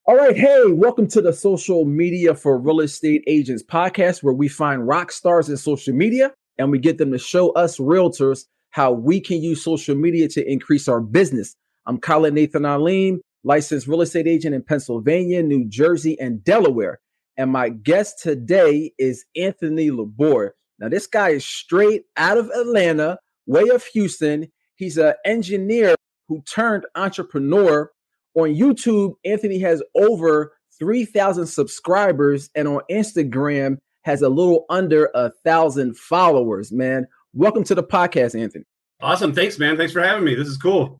All right. Hey, welcome to the Social Media for Real Estate Agents podcast, where we find rock stars in social media and we get them to show us realtors how we can use social media to increase our business. I'm Colin Nathan Alim, licensed real estate agent in Pennsylvania, New Jersey, and Delaware. And my guest today is Anthony LeBorde. Now, this guy is straight out of Atlanta, way of Houston. He's an engineer who turned entrepreneur. On YouTube, Anthony has over 3,000 subscribers, and on Instagram has a little under 1,000 followers, man. Welcome to the podcast, Anthony. Awesome. Thanks, man. Thanks for having me. This is cool.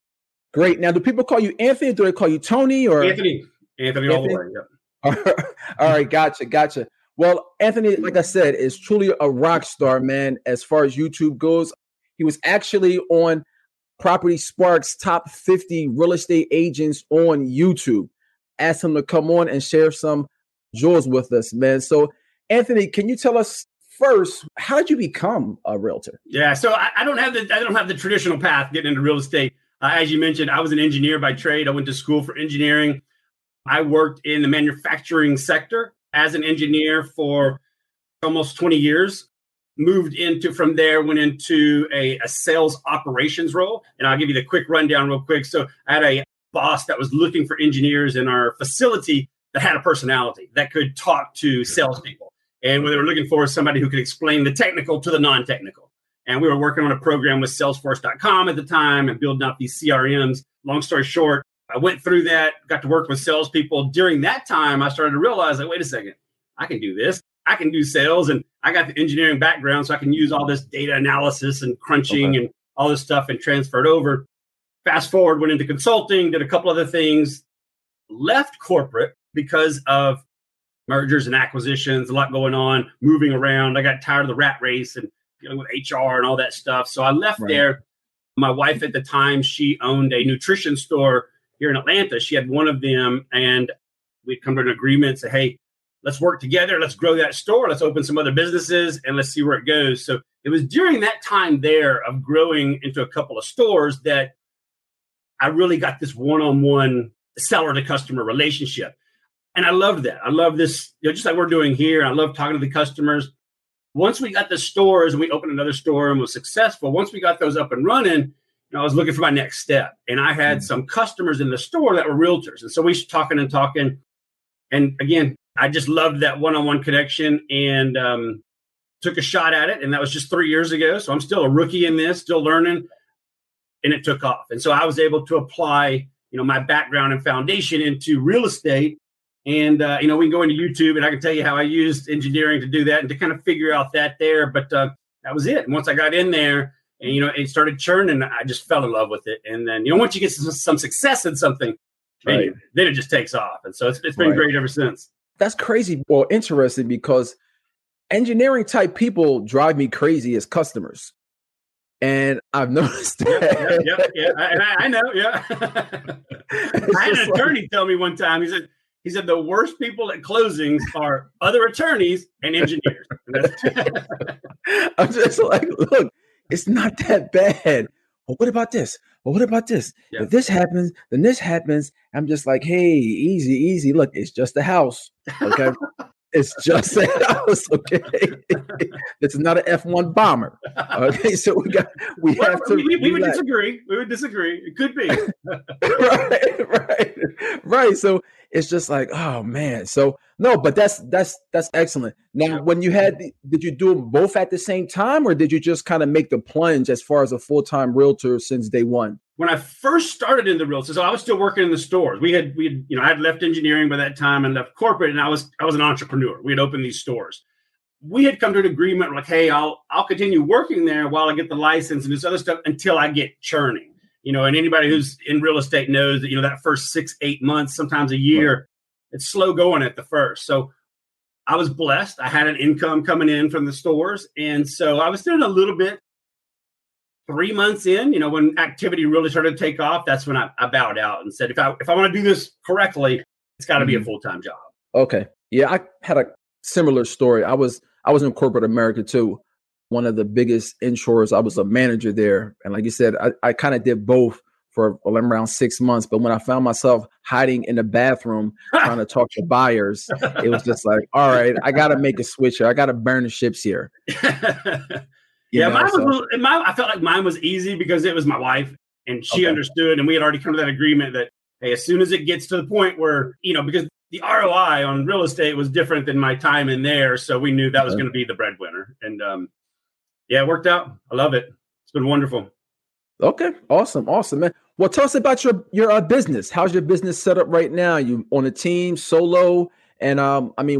Great. Now, do people call you Anthony? Do they call you Tony? Or Anthony all the way. Yep. All right. Gotcha. Well, Anthony, like I said, is truly a rock star, man, as far as YouTube goes. He was actually on Property Spark's top 50 real estate agents on YouTube. Asked him to come on and share some jewels with us, man. So, Anthony, can you tell us first, how did you become a realtor? Yeah, so I don't have the traditional path getting into real estate. As you mentioned, I was an engineer by trade. I went to school for engineering. I worked in the manufacturing sector as an engineer for almost 20 years. Went into a sales operations role. And I'll give you the quick rundown real quick. So I had a boss that was looking for engineers in our facility that had a personality that could talk to salespeople. And what they were looking for is somebody who could explain the technical to the non-technical. And we were working on a program with Salesforce.com at the time and building out these CRMs. Long story short, I went through that, got to work with salespeople. During that time, I started to realize, like, wait a second, I can do this. I can do sales, and I got the engineering background, so I can use all this data analysis and crunching and all this stuff and transfer it over. Fast forward, went into consulting, did a couple other things, left corporate because of mergers and acquisitions, a lot going on, moving around. I got tired of the rat race and dealing with HR and all that stuff. So I left there. My wife at the time, she owned a nutrition store here in Atlanta. She had one of them, and we'd come to an agreement, say, hey, let's work together. Let's grow that store. Let's open some other businesses and let's see where it goes. So it was during that time there of growing into a couple of stores that I really got this one-on-one seller to customer relationship. And I loved that. I love this, just like we're doing here. I love talking to the customers. Once we got the stores and we opened another store and was successful, once we got those up and running, I was looking for my next step. And I had some customers in the store that were realtors. And so we started talking. And again, I just loved that one-on-one connection and took a shot at it. And that was just 3 years ago. So I'm still a rookie in this, still learning. And it took off. And so I was able to apply, my background and foundation into real estate. And, we can go into YouTube and I can tell you how I used engineering to do that and to kind of figure out that there. But that was it. And once I got in there and, it started churning, I just fell in love with it. And then, once you get some success in something, then it just takes off. And so it's been great ever since. That's crazy or interesting because engineering type people drive me crazy as customers. And I've noticed that. Yeah. I know. Yeah. I had an attorney tell me one time, he said the worst people at closings are other attorneys and engineers. I'm just like, look, it's not that bad. Well, what about this? Well, what about this? Yeah. If this happens, then this happens. I'm just like, hey, easy. Look, it's just a house. Okay. It's just a house. Okay. It's not an F-1 bomber. Okay. So we have to. We would disagree. It could be. Right. So it's just like, oh man. So no, but that's excellent. Now, when you did you do them both at the same time, or did you just kind of make the plunge as far as a full-time realtor since day one? When I first started in the real estate, so I was still working in the stores. I had left engineering by that time and left corporate, and I was an entrepreneur. We had opened these stores. We had come to an agreement like, hey, I'll continue working there while I get the license and this other stuff until I get churning. And anybody who's in real estate knows that, that first 6-8 months, sometimes a year, it's slow going at the first. So I was blessed. I had an income coming in from the stores. And so I was doing a little bit. 3 months in, when activity really started to take off, that's when I bowed out and said, if I want to do this correctly, it's got to be a full-time job. Okay. Yeah, I had a similar story. I was in corporate America too. One of the biggest insurers. I was a manager there. And like you said, I kind of did both for around 6 months. But when I found myself hiding in the bathroom trying to talk to buyers, it was just like, all right, I got to make a switch here. I got to burn the ships here. Yeah, I felt like mine was easy because it was my wife and she understood, and we had already come to that agreement that, hey, as soon as it gets to the point where, because the ROI on real estate was different than my time in there. So we knew that was going to be the breadwinner. And it worked out. I love it. It's been wonderful. Okay. Awesome, man. Well, tell us about your business. How's your business set up right now? You on a team, solo? And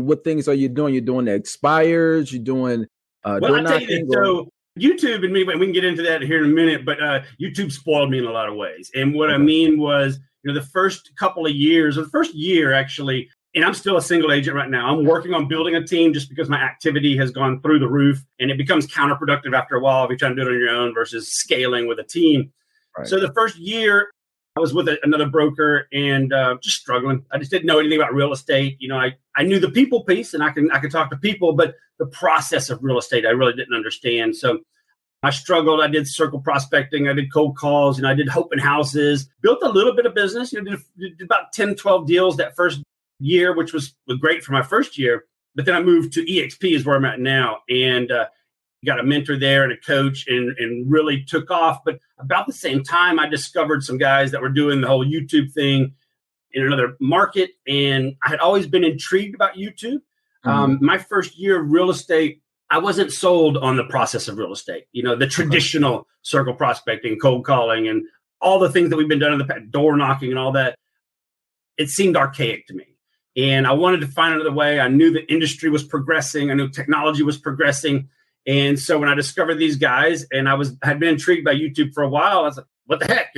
what things are you doing? You're doing the expires? You're doing well, I tell you this, so YouTube and me, we can get into that here in a minute, but YouTube spoiled me in a lot of ways. And what I mean was, the first couple of years, or the first year actually, and I'm still a single agent right now. I'm working on building a team just because my activity has gone through the roof, and it becomes counterproductive after a while if you're trying to do it on your own versus scaling with a team. Right. So the first year I was with another broker and just struggling. I just didn't know anything about real estate. I knew the people piece and I could talk to people, but the process of real estate, I really didn't understand. So I struggled. I did circle prospecting. I did cold calls, I did open houses, built a little bit of business, did about 10, 12 deals that first year, which was great for my first year. But then I moved to EXP is where I'm at now. And got a mentor there and a coach and really took off. But about the same time, I discovered some guys that were doing the whole YouTube thing in another market. And I had always been intrigued about YouTube. My first year of real estate, I wasn't sold on the process of real estate, the traditional circle prospecting, cold calling, and all the things that we've been doing in the past, door knocking and all that. It seemed archaic to me. And I wanted to find another way. I knew the industry was progressing. I knew technology was progressing. And so when I discovered these guys and had been intrigued by YouTube for a while, I was like, what the heck?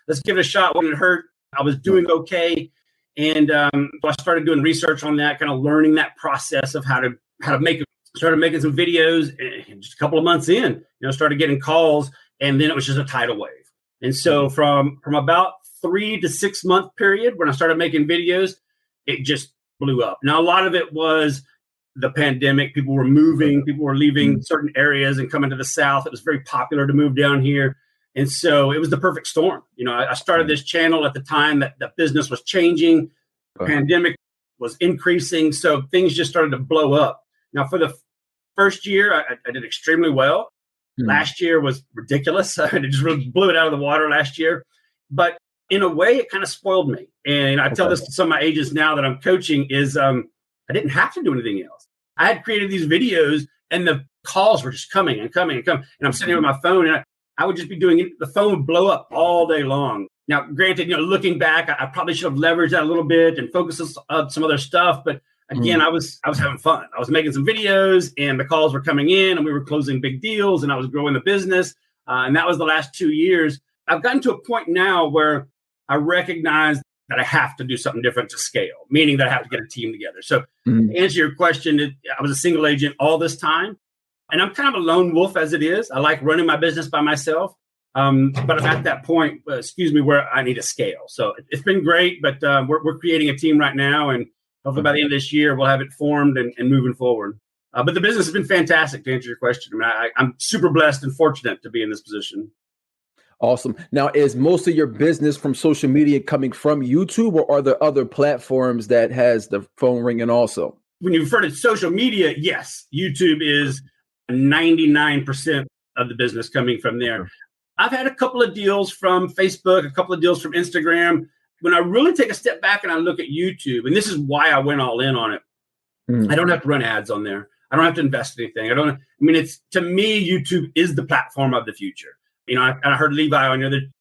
Let's give it a shot. Wouldn't it hurt? I was doing okay. And so I started doing research on that, kind of learning that process of how to make it. Started making some videos, and just a couple of months in, started getting calls, and then it was just a tidal wave. And so from about 3 to 6 month period when I started making videos, it just blew up. Now, a lot of it was the pandemic. People were moving, people were leaving certain areas and coming to the South. It was very popular to move down here. And so it was the perfect storm. I started this channel at the time that the business was changing. The pandemic was increasing. So things just started to blow up. Now, for the first year, I did extremely well. Last year was ridiculous. I just really blew it out of the water last year. But in a way, it kind of spoiled me. And I tell this to some of my agents now that I'm coaching is I didn't have to do anything else. I had created these videos and the calls were just coming and coming and coming. And I'm sitting here with my phone and I would just be doing it. The phone would blow up all day long. Now, granted, looking back, I probably should have leveraged that a little bit and focused on some other stuff. But again, I was having fun. I was making some videos and the calls were coming in and we were closing big deals and I was growing the business. And that was the last 2 years. I've gotten to a point now where I recognize that I have to do something different to scale, meaning that I have to get a team together. So to answer your question, I was a single agent all this time. And I'm kind of a lone wolf as it is. I like running my business by myself. But I'm at that point, where I need to scale. So it's been great, but we're creating a team right now. And hopefully by the end of this year, we'll have it formed and moving forward. But the business has been fantastic, to answer your question. I'm super blessed and fortunate to be in this position. Awesome. Now, is most of your business from social media coming from YouTube, or are there other platforms that has the phone ringing also? When you refer to social media, yes, YouTube is 99% of the business coming from there. Sure. I've had a couple of deals from Facebook, a couple of deals from Instagram. When I really take a step back and I look at YouTube, and this is why I went all in on it, I don't have to run ads on there. I don't have to invest anything. It's, to me, YouTube is the platform of the future. I heard Levi on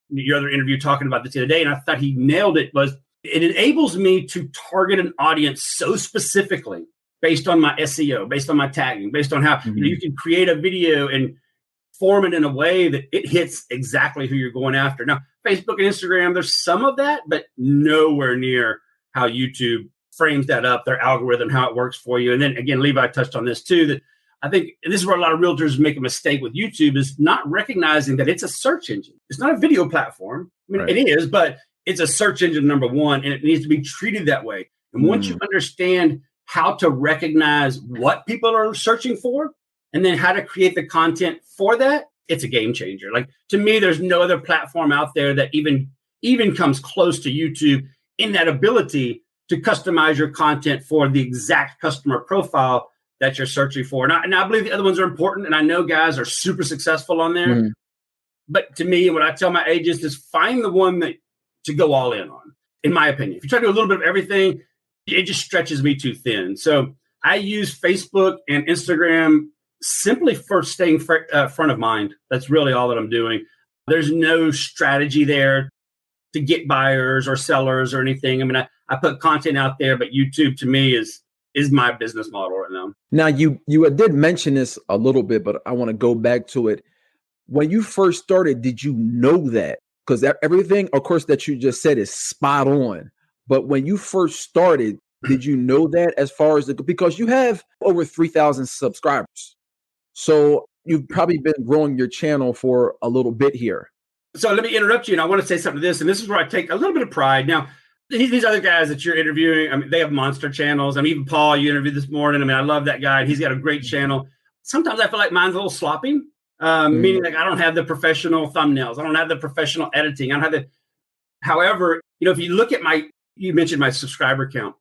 your other interview talking about this the other day, and I thought he nailed it. It enables me to target an audience so specifically based on my SEO, based on my tagging, based on how you can create a video and form it in a way that it hits exactly who you're going after. Now, Facebook and Instagram, there's some of that, but nowhere near how YouTube frames that up, their algorithm, how it works for you. And then again, Levi touched on this too, that I think, and this is where a lot of realtors make a mistake with YouTube, is not recognizing that it's a search engine. It's not a video platform. It is, but it's a search engine, number one, and it needs to be treated that way. And once you understand how to recognize what people are searching for, and then how to create the content for that, it's a game changer. Like, to me, there's no other platform out there that even comes close to YouTube in that ability to customize your content for the exact customer profile that you're searching for. And I believe the other ones are important, and I know guys are super successful on there. Mm-hmm. But to me, what I tell my agents is find the one that to go all in on, in my opinion. If you try to do a little bit of everything, it just stretches me too thin. So I use Facebook and Instagram simply for staying front of mind. That's really all that I'm doing. There's no strategy there to get buyers or sellers or anything. I mean, I put content out there, but YouTube to me is my business model right now. Now, you did mention this a little bit, but I want to go back to it. When you first started, did you know that? Because everything, of course, that you just said is spot on. But when you first started, did you know that as far as because you have over 3,000 subscribers. So you've probably been growing your channel for a little bit here. So let me interrupt you. And I want to say something to this. And this is where I take a little bit of pride. Now, these other guys that you're interviewing, I mean, they have monster channels. I mean, even Paul, you interviewed this morning. I mean, I love that guy. And he's got a great channel. Sometimes I feel like mine's a little sloppy. Meaning like I don't have the professional thumbnails. I don't have the professional editing. I don't have the, however, if you look at you mentioned my subscriber count.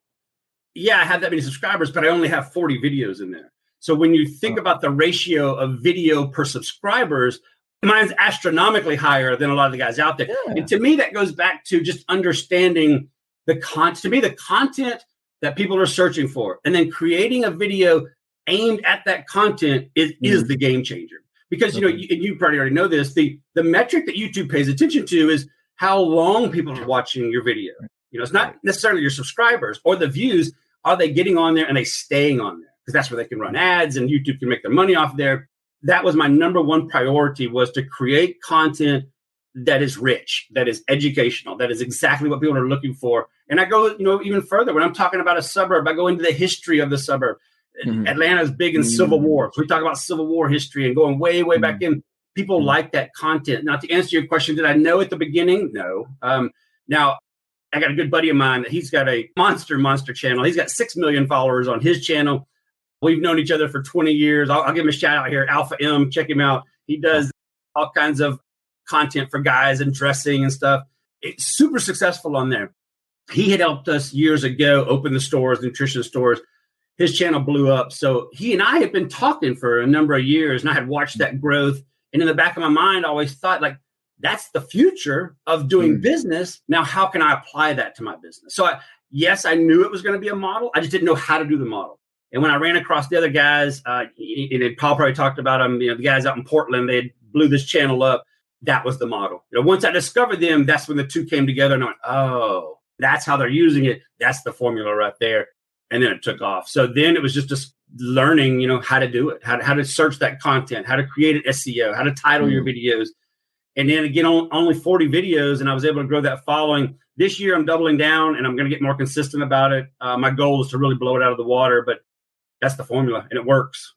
Yeah, I have that many subscribers, but I only have 40 videos in there. So when you think about the ratio of video per subscribers, mine's astronomically higher than a lot of the guys out there. Yeah. And to me, that goes back to just understanding the content that people are searching for, and then creating a video aimed at that content is the game changer. Because, you probably already know this, the metric that YouTube pays attention to is how long people are watching your video. It's not necessarily your subscribers or the views. Are they getting on there and they staying on there? Because that's where they can run ads and YouTube can make their money off there. That was my number one priority, was to create content that is rich, that is educational, that is exactly what people are looking for. And I go, even further. When I'm talking about a suburb, I go into the history of the suburb. Atlanta is big in Civil War. So we talk about Civil War history and going way, way back in. People like that content. Now, to answer your question, did I know at the beginning? No. Now, I got a good buddy of mine that he's got a monster channel. He's got 6 million followers on his channel. We've known each other for 20 years. I'll give him a shout out here. Alpha M, check him out. He does all kinds of content for guys and dressing and stuff. It's super successful on there. He had helped us years ago open the stores, nutrition stores. His channel blew up. So he and I had been talking for a number of years, and I had watched that growth. And in the back of my mind, I always thought, like, that's the future of doing business. Now, how can I apply that to my business? So I knew it was going to be a model. I just didn't know how to do the model. And when I ran across the other guys, and Paul probably talked about them, the guys out in Portland, they blew this channel up. That was the model. Once I discovered them, that's when the two came together, and I went, oh, that's how they're using it. That's the formula right there. And then it took off. So then it was just learning, how to do it, how to search that content, how to create an SEO, how to title your videos. And then again, only 40 videos, and I was able to grow that following. This year, I'm doubling down, and I'm going to get more consistent about it. My goal is to really blow it out of the water, but that's the formula, and it works.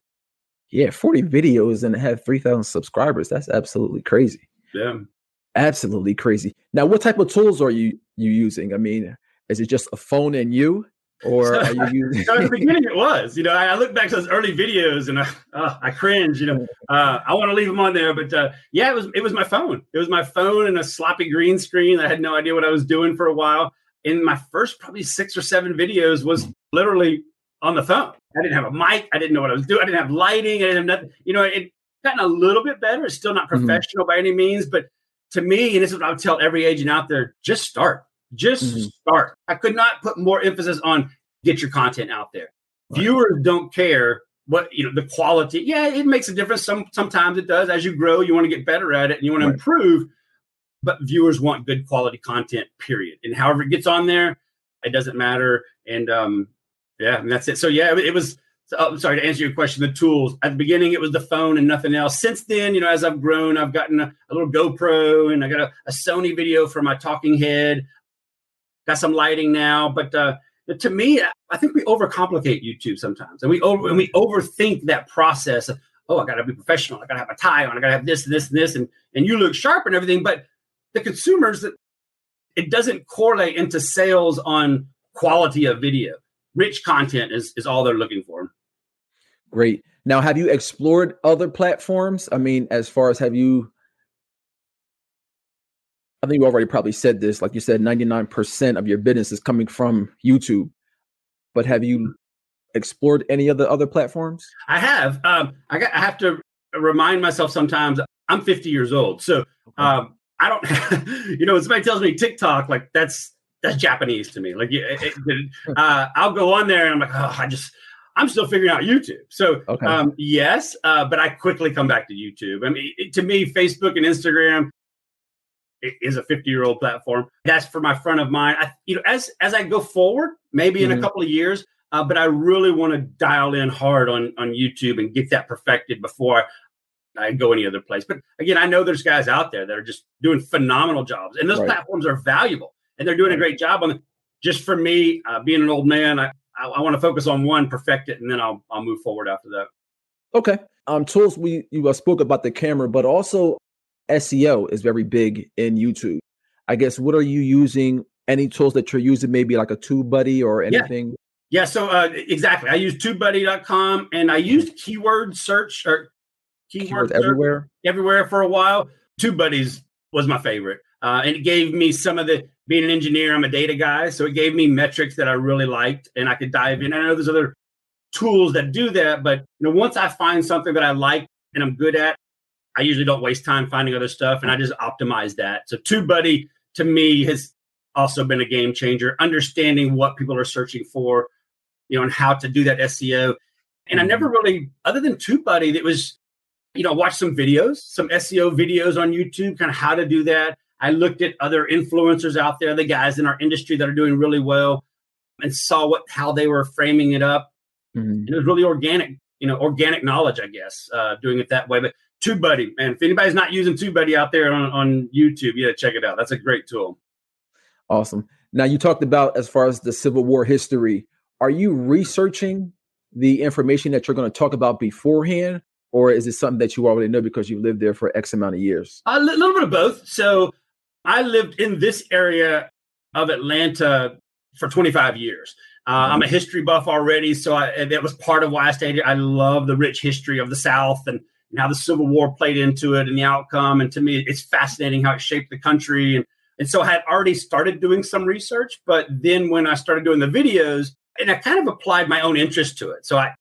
Yeah, 40 videos and have 3,000 subscribers. That's absolutely crazy. Yeah. Absolutely crazy. Now, what type of tools are you using? I mean, is it just a phone and you? Or are you using? So at the beginning, it was. I look back to those early videos and I cringe. I want to leave them on there, but it was my phone. It was my phone and a sloppy green screen. I had no idea what I was doing for a while. And my first probably 6 or 7 videos was literally on the phone. I didn't have a mic. I didn't know what I was doing. I didn't have lighting. I didn't have nothing. It gotten a little bit better. It's still not professional by any means, but to me, and this is what I would tell every agent out there: just start. Just start. I could not put more emphasis on get your content out there. Right. Viewers don't care what, the quality. Yeah, it makes a difference. Sometimes it does. As you grow, you want to get better at it and you want to improve, but viewers want good quality content, period. And however it gets on there, it doesn't matter. And and that's it. So it was, I'm sorry to answer your question, the tools. At the beginning, it was the phone and nothing else. Since then, as I've grown, I've gotten a little GoPro, and I got a Sony video for my talking head. Got some lighting now, but to me, I think we overcomplicate YouTube sometimes, and we overthink that process of, I got to be professional, I got to have a tie on, I got to have this and this and this, and you look sharp and everything. But the consumers, it doesn't correlate into sales on quality of video. Rich content is all they're looking for. Great. Now, have you explored other platforms? I mean, as far as I think you already probably said this, like you said, 99% of your business is coming from YouTube, but have you explored any of the other platforms? I have. I have to remind myself sometimes I'm 50 years old. So Okay. I don't, when somebody tells me TikTok, like that's Japanese to me. Like I'll go on there and I'm like, I'm still figuring out YouTube. So Okay. yes, but I quickly come back to YouTube. I mean, to me, Facebook and Instagram is a 50-year-old platform. That's for my front of mind. As I go forward, maybe in a couple of years, but I really want to dial in hard on YouTube and get that perfected before I go any other place. But again, I know there's guys out there that are just doing phenomenal jobs, and those Right. platforms are valuable, and they're doing a great job on it. Just for me, being an old man, I want to focus on one, perfect it, and then I'll move forward after that. Okay. Tools you spoke about the camera, but also SEO is very big in YouTube. I guess what are you using? Any tools that you're using? Maybe like a TubeBuddy or anything? Yeah. So exactly, I use TubeBuddy.com, and I used keyword search or keyword Keywords everywhere. everywhere for a while. TubeBuddies was my favorite, and it gave me some of the. Being an engineer, I'm a data guy, so it gave me metrics that I really liked, and I could dive in. I know there's other tools that do that, but once I find something that I like and I'm good at, I usually don't waste time finding other stuff, and I just optimize that. So TubeBuddy to me has also been a game changer, understanding what people are searching for, and how to do that SEO. And I never really, other than TubeBuddy, that was, watch some videos, some SEO videos on YouTube, kind of how to do that. I looked at other influencers out there, the guys in our industry that are doing really well, and saw how they were framing it up. And it was really organic, organic knowledge, I guess, doing it that way. But TubeBuddy, man, if anybody's not using TubeBuddy out there on YouTube, check it out. That's a great tool. Awesome. Now you talked about as far as the Civil War history. Are you researching the information that you're going to talk about beforehand, or is it something that you already know because you lived there for X amount of years? A little bit of both. So I lived in this area of Atlanta for 25 years. I'm a history buff already, so that was part of why I stayed here. I love the rich history of the South and how the Civil War played into it and the outcome. And to me, it's fascinating how it shaped the country. And so I had already started doing some research, but then when I started doing the videos, and I kind of applied my own interest to it. So I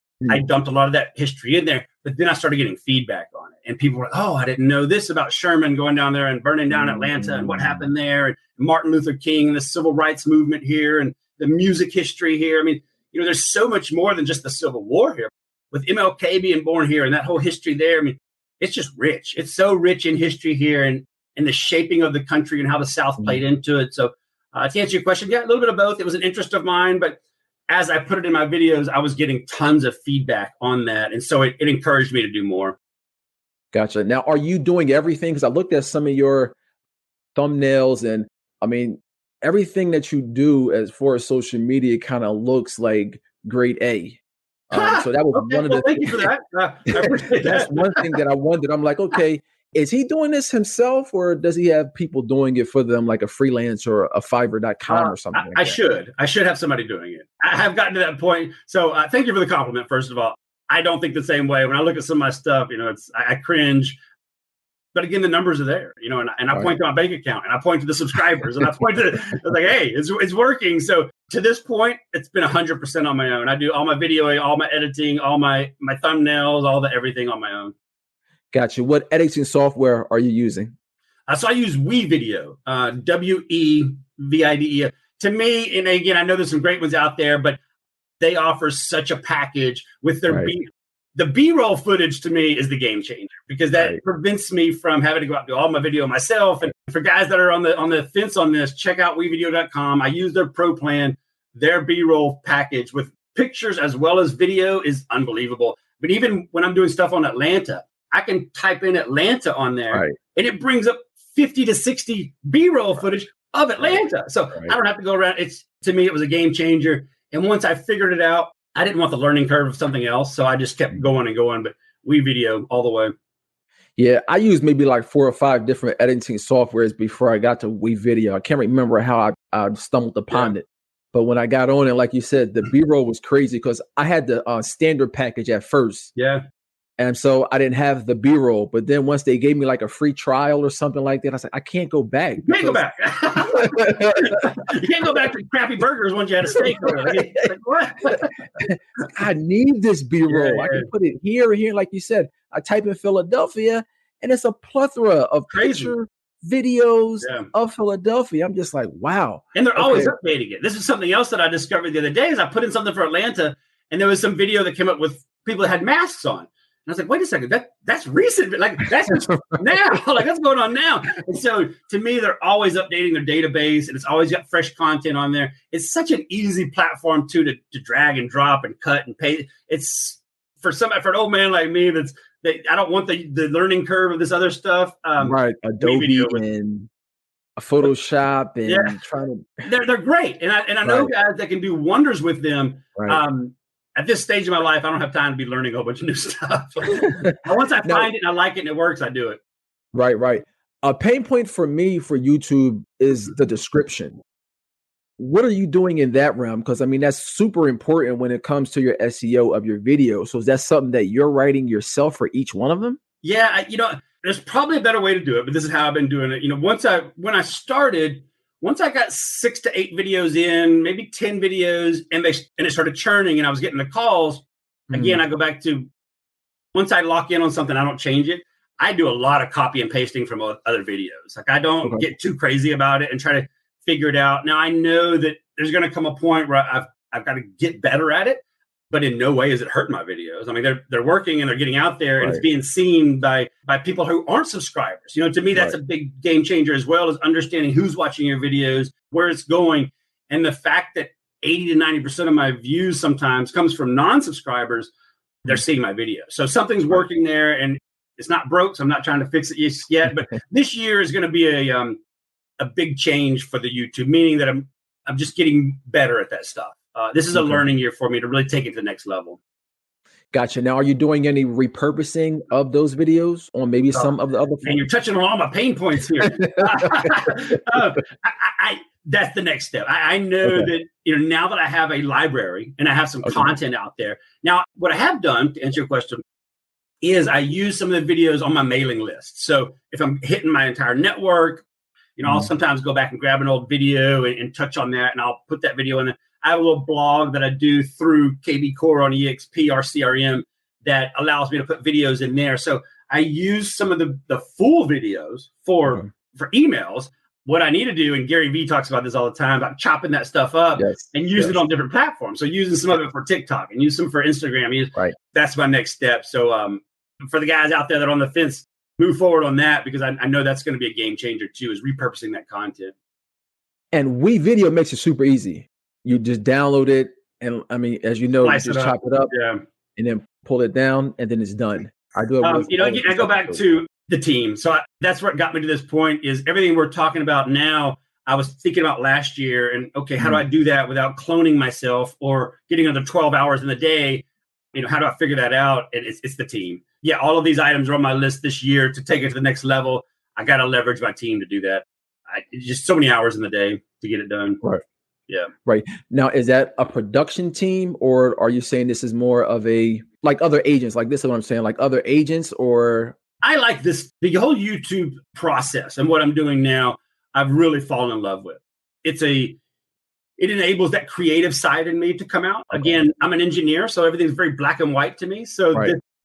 dumped a lot of that history in there, but then I started getting feedback on it. And people were like, oh, I didn't know this about Sherman going down there and burning down Atlanta and what happened there, and Martin Luther King and the civil rights movement here and the music history here. I mean, there's so much more than just the Civil War here. With MLK being born here and that whole history there, I mean, it's just rich. It's so rich in history here and the shaping of the country and how the South played into it. So to answer your question, a little bit of both. It was an interest of mine, but as I put it in my videos, I was getting tons of feedback on that. And so it encouraged me to do more. Gotcha. Now, are you doing everything? Because I looked at some of your thumbnails, and I mean, everything that you do as far as social media kind of looks like grade A. So that was one of the. Thank you for that. I appreciate That's that. one thing that I wondered. I'm like, okay, is he doing this himself, or does he have people doing it for them, like a freelance or a Fiverr.com or something? I should have somebody doing it. I have gotten to that point. So thank you for the compliment, first of all. I don't think the same way. When I look at some of my stuff, I cringe. But again, the numbers are there, and I point to my bank account, and I point to the subscribers, and I point to, like, hey, it's working. So to this point, it's been 100% on my own. I do all my videoing, all my editing, all my thumbnails, everything on my own. Gotcha. What editing software are you using? So I use Wevideo, Wevideo. To me, and again, I know there's some great ones out there, but they offer such a package with their the B-roll footage. To me is the game changer, because that prevents me from having to go out and do all my video myself. And for guys that are on the fence on this, check out Wevideo.com. I use their pro plan. Their B-roll package with pictures as well as video is unbelievable. But even when I'm doing stuff on Atlanta, I can type in Atlanta on there, and it brings up 50 to 60 B-roll footage of Atlanta. So I don't have to go around. To me, it was a game changer. And once I figured it out, I didn't want the learning curve of something else. So I just kept going and going, but Wevideo all the way. Yeah, I used maybe like 4 or 5 different editing softwares before I got to Wevideo. I can't remember how I stumbled upon it. But when I got on it, like you said, the B-roll was crazy because I had the standard package at first. Yeah. And so I didn't have the B-roll. But then once they gave me like a free trial or something like that, I was like, I can't go back. You can't go back. You can't go back to crappy burgers once you had a steak. Like, what? I need this B-roll. Yeah. I can put it here and here. Like you said, I type in Philadelphia and it's a plethora of picture videos of Philadelphia. I'm just like, wow. And they're always updating it. This is something else that I discovered the other day is I put in something for Atlanta and there was some video that came up with people that had masks on. And I was like, wait a second, that's recent. Like, that's just now. Like, what's going on now? And so to me, they're always updating their database and it's always got fresh content on there. It's such an easy platform too to drag and drop and cut and paste. It's for an old man like me I don't want the learning curve of this other stuff. Right. Adobe and Photoshop and trying to they're great. And I know guys that can do wonders with them. Right. At this stage of my life, I don't have time to be learning a whole bunch of new stuff. Once I find it and I like it and it works, I do it. Right. A pain point for me for YouTube is the description. What are you doing in that realm? Because I mean, that's super important when it comes to your SEO of your video. So is that something that you're writing yourself for each one of them? Yeah, there's probably a better way to do it, but this is how I've been doing it. Once I got 6 to 8 videos in, maybe 10 videos, and it started churning and I was getting the calls, again, I go back to, once I lock in on something, I don't change it. I do a lot of copy and pasting from other videos. Like I don't get too crazy about it and try to figure it out. Now I know that there's going to come a point where I've got to get better at it, but in no way is it hurting my videos. I mean, they're working and they're getting out there and it's being seen by people who aren't subscribers. To me, that's a big game changer as well as understanding who's watching your videos, where it's going. And the fact that 80 to 90% of my views sometimes comes from non-subscribers, they're seeing my video. So something's working there and it's not broke. So I'm not trying to fix it yet, but this year is going to be a big change for the YouTube, meaning that I'm just getting better at that stuff. This is a learning year for me to really take it to the next level. Gotcha. Now, are you doing any repurposing of those videos on maybe some of the other? And you're touching on all my pain points here. That's the next step. I know that, now that I have a library and I have some content out there. Now, what I have done to answer your question is I use some of the videos on my mailing list. So if I'm hitting my entire network, I'll sometimes go back and grab an old video and touch on that, and I'll put that video in there. I have a little blog that I do through KB Core on EXP, our CRM, that allows me to put videos in there. So I use some of the full videos for emails. What I need to do, and Gary Vee talks about this all the time, about chopping that stuff up and use it on different platforms. So using some of it for TikTok and use some for Instagram. That's my next step. So for the guys out there that are on the fence, move forward on that, because I know that's going to be a game changer too, is repurposing that content. And Wevideo makes it super easy. You just download it, and I mean, as you know, you just chop it up, and then pull it down, and then it's done. I do it. I go back to the team. So that's what got me to this point. Is everything we're talking about now? I was thinking about last year, and how do I do that without cloning myself or getting another 12 hours in the day? How do I figure that out? And it's the team. Yeah, all of these items are on my list this year to take it to the next level. I got to leverage my team to do that. Just so many hours in the day to get it done. Right. Yeah. Right. Now, is that a production team, or are you saying this is more of like other agents? Like, this is what I'm saying, like other agents, or? I like the whole YouTube process, and what I'm doing now, I've really fallen in love with. It enables that creative side in me to come out. Again, I'm an engineer, so everything's very black and white to me. So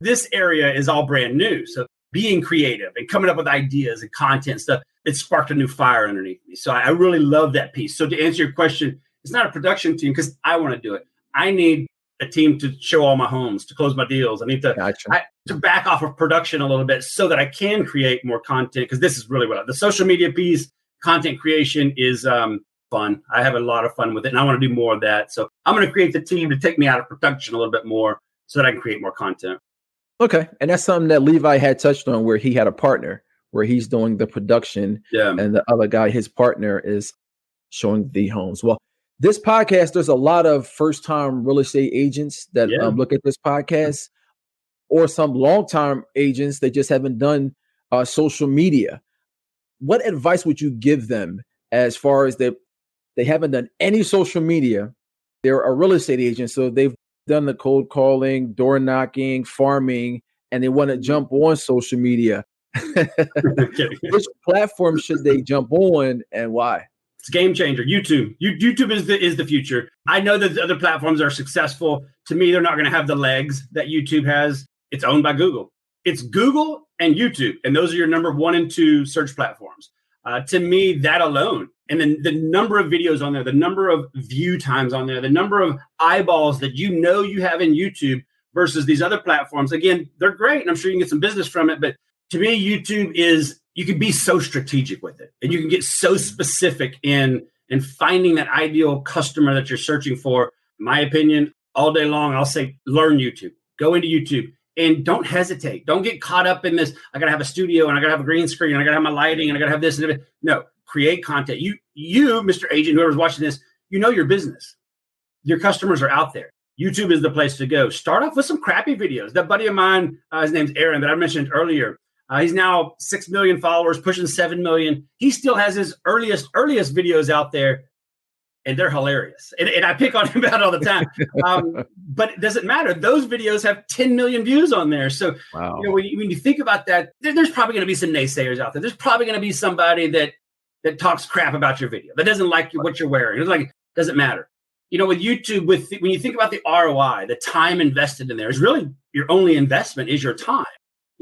this area is all brand new. So being creative and coming up with ideas and content stuff, it sparked a new fire underneath me. So I really love that piece. So to answer your question, it's not a production team because I want to do it. I need a team to show all my homes, to close my deals. I need to to back off of production a little bit so that I can create more content, because this is really the social media piece, content creation is fun. I have a lot of fun with it, and I want to do more of that. So I'm going to create the team to take me out of production a little bit more so that I can create more content. Okay. And that's something that Levi had touched on, where he had a partner where he's doing the production and the other guy, his partner, is showing the homes. Well, this podcast, there's a lot of first-time real estate agents that look at this podcast, or some long-time agents that just haven't done social media. What advice would you give them as far as They haven't done any social media. They're a real estate agent. So they've done the cold calling, door knocking, farming, and they want to jump on social media. Which platform should they jump on and why? It's a game changer. YouTube. YouTube is the future. I know that the other platforms are successful. To me, they're not going to have the legs that YouTube has. It's owned by Google. It's Google and YouTube, and those are your number 1 and 2 search platforms. To me, that alone, and then the number of videos on there, the number of view times on there, the number of eyeballs that you have in YouTube versus these other platforms. Again, they're great, and I'm sure you can get some business from it. But to me, YouTube is, you can be so strategic with it, and you can get so specific in finding that ideal customer that you're searching for. In my opinion, all day long, I'll say, learn YouTube. Go into YouTube. And don't hesitate. Don't get caught up in this. I got to have a studio and I got to have a green screen and I got to have my lighting and I got to have this and that. No, create content. You, Mr. Agent, whoever's watching this, you know your business. Your customers are out there. YouTube is the place to go. Start off with some crappy videos. That buddy of mine, his name's Aaron, that I mentioned earlier. He's now 6 million followers, pushing 7 million. He still has his earliest videos out there. And they're hilarious. And I pick on him about it all the time. But it doesn't matter. Those videos have 10 million views on there. So wow. When you think about that, there's probably going to be some naysayers out there. There's probably going to be somebody that talks crap about your video, that doesn't like what you're wearing. It's like, doesn't matter. With YouTube, when you think about the ROI, the time invested in there is really your only investment is your time.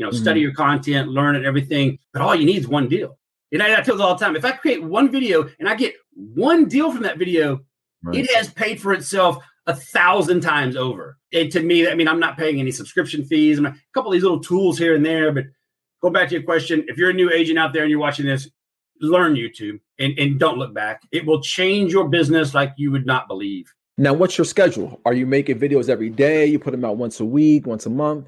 Study your content, learn it, everything. But all you need is one deal. And I tell you all the time, if I create one video and I get one deal from that video, right, it has paid for itself 1,000 times over. And to me, I'm not paying any subscription fees. A couple of these little tools here and there. But going back to your question, if you're a new agent out there and you're watching this, learn YouTube and don't look back. It will change your business like you would not believe. Now, what's your schedule? Are you making videos every day? You put them out once a week, once a month?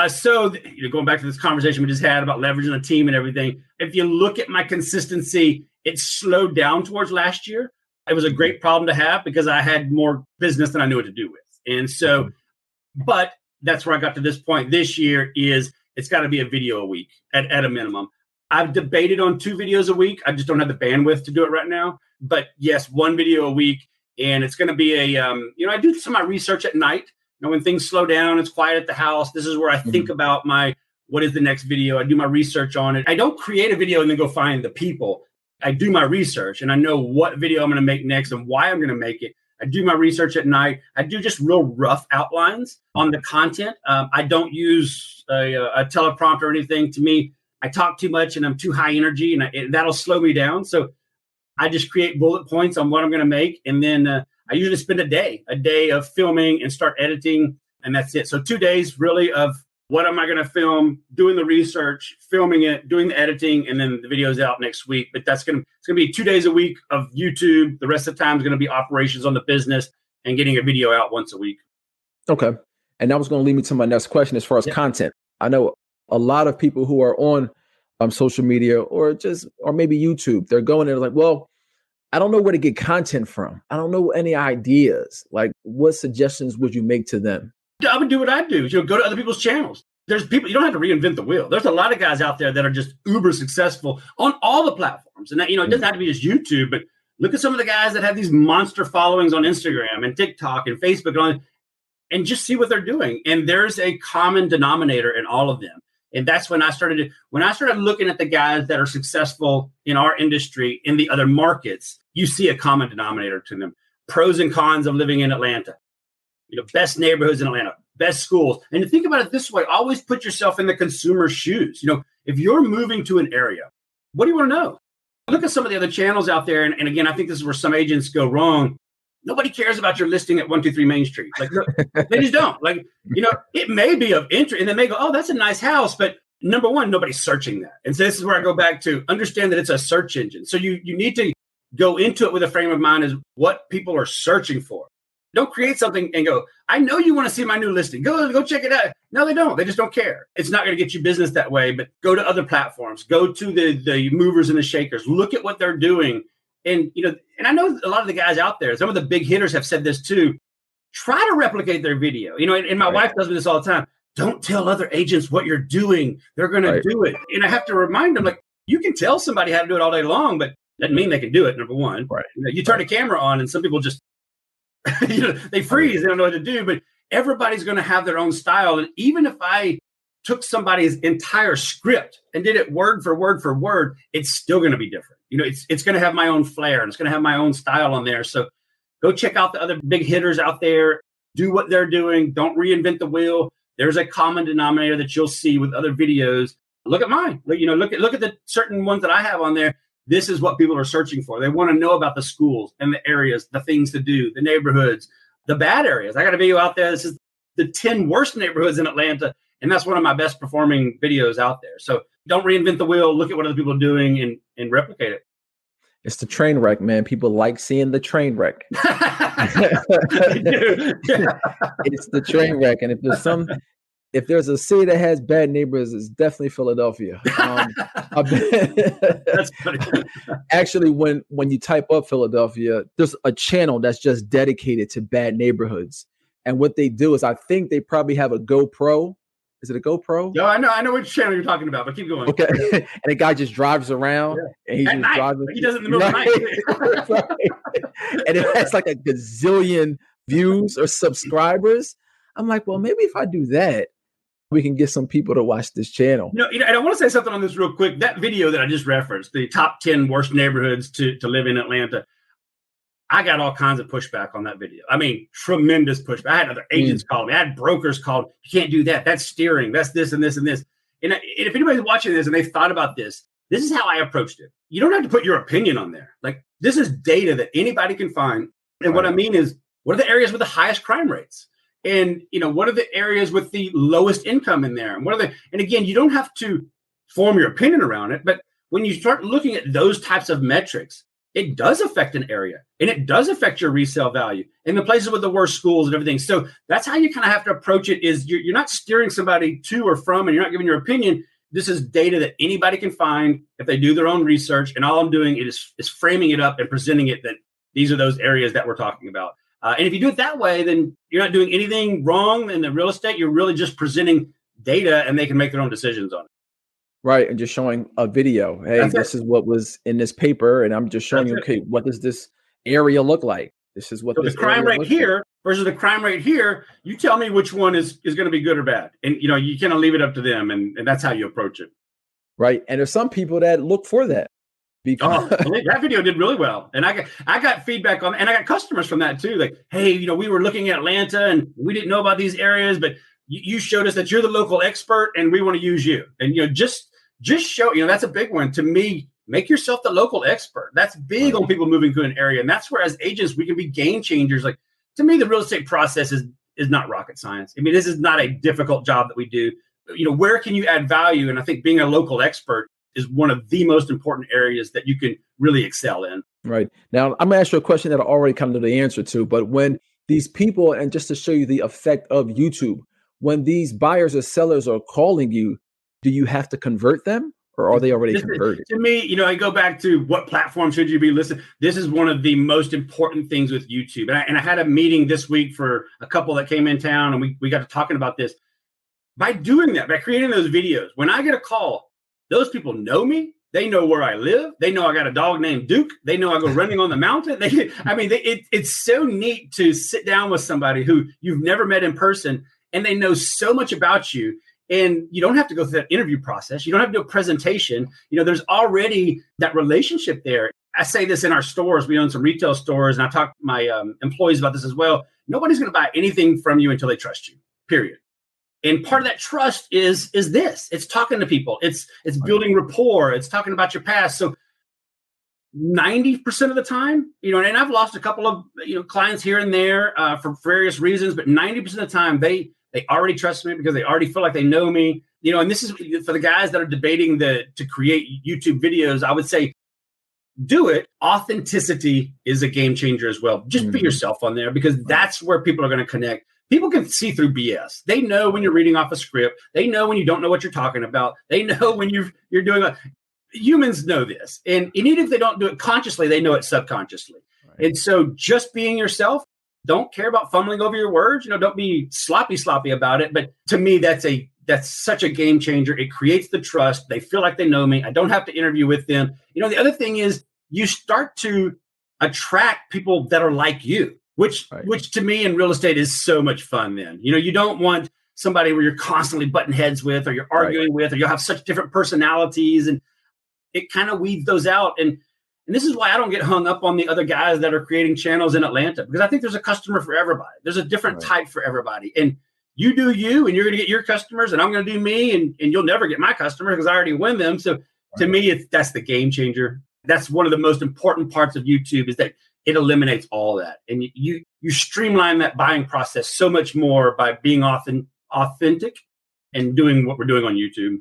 So going back to this conversation we just had about leveraging a team and everything, if you look at my consistency, it slowed down towards last year. It was a great problem to have because I had more business than I knew what to do with. And so, but that's where I got to this point this year is it's got to be a video a week at a minimum. I've debated on 2 videos a week. I just don't have the bandwidth to do it right now. But yes, 1 video a week. And it's going to be I do some of my research at night. When things slow down, it's quiet at the house. This is where I think about what is the next video. I do my research on it. I don't create a video and then go find the people. I do my research and I know what video I'm going to make next and why I'm going to make it. I do my research at night. I do just real rough outlines on the content. I don't use a teleprompter or anything. To me, I talk too much and I'm too high energy and that'll slow me down. So I just create bullet points on what I'm going to make. And then I usually spend a day of filming and start editing, and that's it. So 2 days really of what am I going to film, doing the research, filming it, doing the editing, and then the video's out next week. But it's going to be 2 days a week of YouTube. The rest of the time is going to be operations on the business and getting a video out once a week. Okay. And that was going to lead me to my next question as far as content. I know a lot of people who are on social media or maybe YouTube, they're going there like, well, I don't know where to get content from. I don't know any ideas. Like, what suggestions would you make to them? I would do what I do. Go to other people's channels. There's people, you don't have to reinvent the wheel. There's a lot of guys out there that are just uber successful on all the platforms. And that, it doesn't have to be just YouTube, but look at some of the guys that have these monster followings on Instagram and TikTok and Facebook and just see what they're doing. And there's a common denominator in all of them. And that's when I started looking at the guys that are successful in our industry, in the other markets, you see a common denominator to them. Pros and cons of living in Atlanta, best neighborhoods in Atlanta, best schools. And to think about it this way, always put yourself in the consumer's shoes. If you're moving to an area, what do you want to know? Look at some of the other channels out there. And again, I think this is where some agents go wrong. Nobody cares about your listing at 123 Main Street. Like they just don't. It may be of interest and they may go, oh, that's a nice house. But number one, nobody's searching that. And so this is where I go back to understand that it's a search engine. So you need to go into it with a frame of mind as what people are searching for. Don't create something and go, I know you want to see my new listing. Go check it out. No, they don't. They just don't care. It's not going to get you business that way, but go to other platforms. Go to the movers and the shakers. Look at what they're doing. And, and I know a lot of the guys out there, some of the big hitters have said this too. Try to replicate their video. And my wife does this all the time. Don't tell other agents what you're doing. They're going to do it. And I have to remind them, like, you can tell somebody how to do it all day long, but Doesn't mean they can do it, number one. Right. You turn a camera on and some people just, they freeze. They don't know what to do. But everybody's going to have their own style. And even if I took somebody's entire script and did it word for word for word, it's still going to be different. It's going to have my own flair and it's going to have my own style on there. So go check out the other big hitters out there. Do what they're doing. Don't reinvent the wheel. There's a common denominator that you'll see with other videos. Look at mine. Look at the certain ones that I have on there. This is what people are searching for. They want to know about the schools and the areas, the things to do, the neighborhoods, the bad areas. I got a video out there. This is the 10 worst neighborhoods in Atlanta. And that's one of my best performing videos out there. So don't reinvent the wheel. Look at what other people are doing and replicate it. It's the train wreck, man. People like seeing the train wreck. They do. Yeah. It's the train wreck. And if there's a city that has bad neighborhoods, it's definitely Philadelphia. That's funny. Actually, when you type up Philadelphia, there's a channel that's just dedicated to bad neighborhoods. And what they do is, I think they probably have a GoPro. Is it a GoPro? No, I know which channel you're talking about, but keep going. Okay. And the guy just drives around and he's At just night. driving. He does it in the middle of the night. Right. And it has like a gazillion views or subscribers. I'm like, well, maybe if I do that, we can get some people to watch this channel. And I want to say something on this real quick. That video that I just referenced, the top 10 worst neighborhoods to live in Atlanta, I got all kinds of pushback on that video. I mean, tremendous pushback. I had other agents call me. I had brokers call. You can't do that. That's steering. That's this and this and this. And if anybody's watching this and they've thought about this is how I approached it. You don't have to put your opinion on there. Like, this is data that anybody can find. And what I mean is, what are the areas with the highest crime rates? And, what are the areas with the lowest income in there? And and again, you don't have to form your opinion around it. But when you start looking at those types of metrics, it does affect an area and it does affect your resale value in the places with the worst schools and everything. So that's how you kind of have to approach it. Is you're not steering somebody to or from, and you're not giving your opinion. This is data that anybody can find if they do their own research. And all I'm doing is framing it up and presenting it that these are those areas that we're talking about. And if you do it that way, then you're not doing anything wrong in the real estate. You're really just presenting data and they can make their own decisions on it. Right. And just showing a video. Hey, this is what was in this paper. And I'm just showing you, okay, what does this area look like? This is what so this the crime rate here versus the crime rate here. You tell me which one is going to be good or bad. And, you kind of leave it up to them. And that's how you approach it. Right. And there's some people that look for that. Because that video did really well. And I got feedback on, and I got customers from that too. Like, hey, we were looking at Atlanta and we didn't know about these areas, but you showed us that you're the local expert and we want to use you. And, just show, that's a big one to me. Make yourself the local expert. That's big on people moving to an area. And that's where, as agents, we can be game changers. Like, to me, the real estate process is not rocket science. I mean, this is not a difficult job that we do. Where can you add value? And I think being a local expert is one of the most important areas that you can really excel in. Right. Now, I'm going to ask you a question that I already kind of know the answer to, but when these people, and just to show you the effect of YouTube, when these buyers or sellers are calling you, do you have to convert them or are they already converted? To me, I go back to what platform should you be listening? This is one of the most important things with YouTube. And I had a meeting this week for a couple that came in town and we got to talking about this. By doing that, by creating those videos, when I get a call, those people know me. They know where I live. They know I got a dog named Duke. They know I go running on the mountain. It's so neat to sit down with somebody who you've never met in person, and they know so much about you. And you don't have to go through that interview process. You don't have to do a presentation. There's already that relationship there. I say this in our stores. We own some retail stores, and I talk to my employees about this as well. Nobody's going to buy anything from you until they trust you, period. And part of that trust is this. It's talking to people. It's building rapport. It's talking about your past. So 90% of the time, and I've lost a couple of clients here and there for various reasons, but 90% of the time they already trust me because they already feel like they know me. And this is for the guys that are debating to create YouTube videos. I would say do it. Authenticity is a game changer as well. Just be yourself on there because that's where people are going to connect. People can see through BS. They know when you're reading off a script. They know when you don't know what you're talking about. They know when you're doing humans know this. And even if they don't do it consciously, they know it subconsciously. Right. And so just being yourself, don't care about fumbling over your words. Don't be sloppy about it. But to me, that's such a game changer. It creates the trust. They feel like they know me. I don't have to interview with them. The other thing is you start to attract people that are like you, which to me in real estate is so much fun. Then, you don't want somebody where you're constantly butting heads with, or you're arguing with, or you'll have such different personalities, and it kind of weeds those out. And this is why I don't get hung up on the other guys that are creating channels in Atlanta, because I think there's a customer for everybody. There's a different type for everybody. And you do you, and you're going to get your customers, and I'm going to do me, and you'll never get my customers because I already win them. So to me, that's the game changer. That's one of the most important parts of YouTube, is that it eliminates all that. And you streamline that buying process so much more by being authentic and doing what we're doing on YouTube.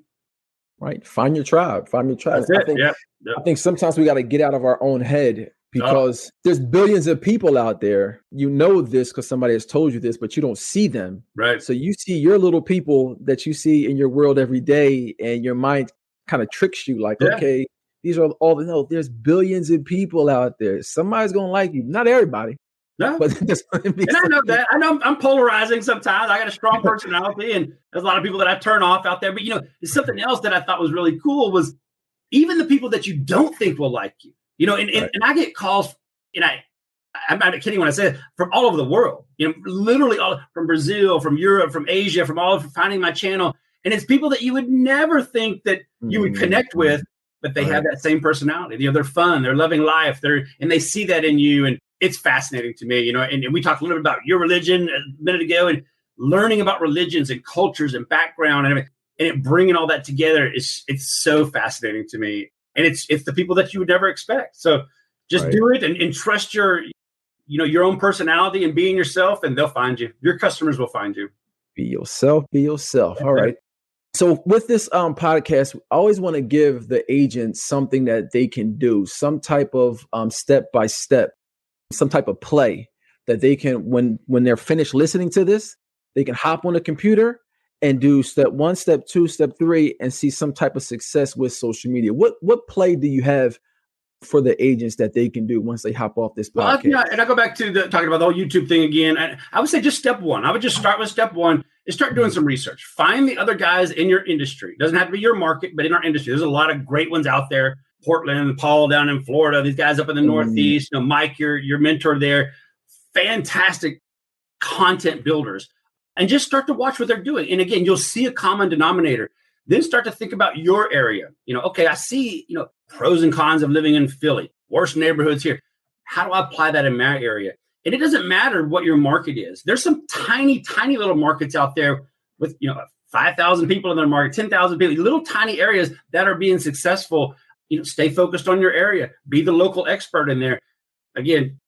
Right. Find your tribe. That's it. I think sometimes we got to get out of our own head, because there's billions of people out there. You know this because somebody has told you this, but you don't see them. Right. So you see your little people that you see in your world every day, and your mind kind of tricks you like, okay, these are all the, no, there's billions of people out there. Somebody's going to like you. Not everybody. No, but and I know that. I know I'm polarizing sometimes. I got a strong personality, and there's a lot of people that I turn off out there. But there's something else that I thought was really cool was even the people that you don't think will like you. And I get calls, and I'm not kidding when I say it, from all over the world. Literally all from Brazil, from Europe, from Asia, from all over, finding my channel, and it's people that you would never think that you would connect with, but they have that same personality. They're fun, they're loving life, and they see that in you, and it's fascinating to me, and we talked a little bit about your religion a minute ago, and learning about religions and cultures and background and it bringing all that together it's so fascinating to me. And it's the people that you would never expect. So just do it and trust your own personality and being yourself, and they'll find you. Your customers will find you. Be yourself. All right. So with this podcast, I always want to give the agent something that they can do, some type of step-by-step, some type of play that they can, when they're finished listening to this, they can hop on the computer and do step 1, step 2, step 3, and see some type of success with social media. What play do you have for the agents that they can do once they hop off this podcast? Well, and I go back to talking about the whole YouTube thing again. I would say just step 1. I would just start with step 1 is start doing some research. Find the other guys in your industry. It doesn't have to be your market, but in our industry, there's a lot of great ones out there. Portland, Paul down in Florida, these guys up in the Northeast, Mike, your mentor there, fantastic content builders, and just start to watch what they're doing. And again, you'll see a common denominator. Then start to think about your area. Okay, I see, pros and cons of living in Philly, worst neighborhoods here. How do I apply that in my area? And it doesn't matter what your market is. There's some tiny, tiny little markets out there with, 5,000 people in their market, 10,000 people, little tiny areas that are being successful. Stay focused on your area. Be the local expert in there. Again,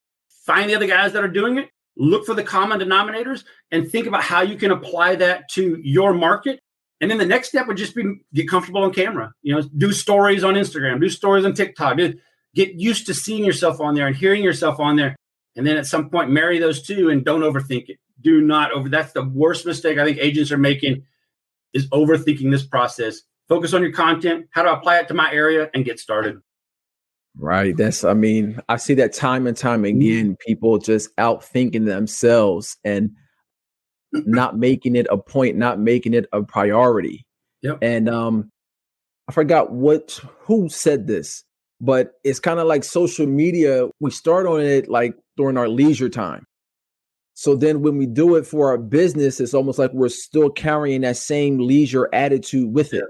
find the other guys that are doing it. Look for the common denominators and think about how you can apply that to your market. And then the next step would just be get comfortable on camera. Do stories on Instagram, do stories on TikTok. Get used to seeing yourself on there and hearing yourself on there. And then at some point, marry those two and don't overthink it. Do not that's the worst mistake I think agents are making, is overthinking this process. Focus on your content, how to apply it to my area, and get started. Right. I see that time and time again, people just outthinking themselves and not making it a point, not making it a priority. Yep. And I forgot who said this, but it's kind of like social media. We start on it like during our leisure time. So then when we do it for our business, it's almost like we're still carrying that same leisure attitude with it.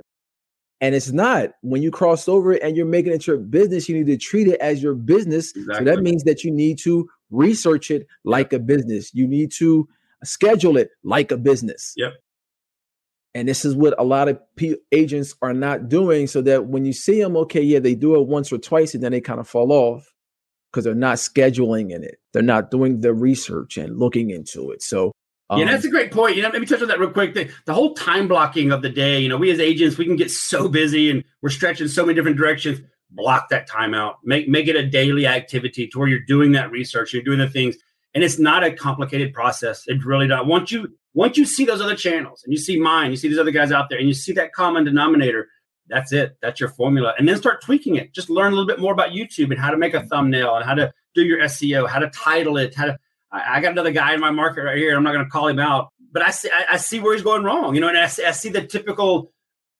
And it's not. When you cross over it and you're making it your business, you need to treat it as your business. Exactly. So that means that you need to research it like a business. You need to schedule it like a business. Yep. And this is what a lot of agents are not doing, so that when you see them, they do it once or twice and then they kind of fall off because they're not scheduling in it. They're not doing the research and looking into it. So that's a great point. Let me touch on that real quick. The whole time blocking of the day, we as agents, we can get so busy and we're stretching so many different directions. Block that time out. Make it a daily activity to where you're doing that research, you're doing the things. And it's not a complicated process. It really does. Once you see those other channels and you see mine, you see these other guys out there and you see that common denominator, that's it. That's your formula. And then start tweaking it. Just learn a little bit more about YouTube and how to make a thumbnail and how to do your SEO, how to title it, I got another guy in my market right here. I'm not going to call him out, but I see where he's going wrong, and I see the typical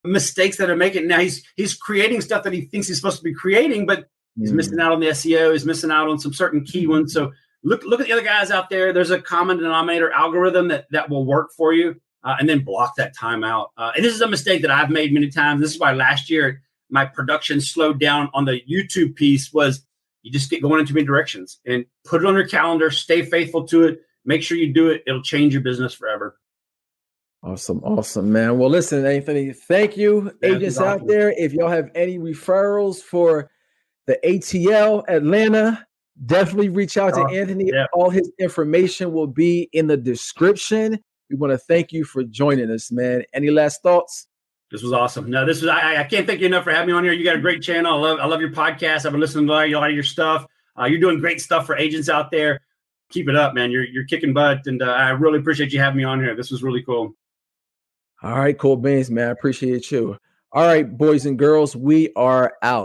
mistakes that are making. Now he's creating stuff that he thinks he's supposed to be creating, but He's missing out on the SEO. He's missing out on some certain key ones. So look at the other guys out there. There's a common denominator algorithm that will work for you, and then block that time out. And this is a mistake that I've made many times. This is why last year my production slowed down on the YouTube piece. Was you just get going in too many directions, and put it on your calendar. Stay faithful to it. Make sure you do it. It'll change your business forever. Awesome, man. Well, listen, Anthony, thank you. Agents out there, if y'all have any referrals for the ATL Atlanta, definitely reach out to Anthony. Yeah. All his information will be in the description. We want to thank you for joining us, man. Any last thoughts? This was awesome. No, this was I can't thank you enough for having me on here. You got a great channel. I love your podcast. I've been listening to a lot of your stuff. You're doing great stuff for agents out there. Keep it up, man. You're kicking butt, and I really appreciate you having me on here. This was really cool. All right, cool beans, man. I appreciate you. All right, boys and girls, we are out.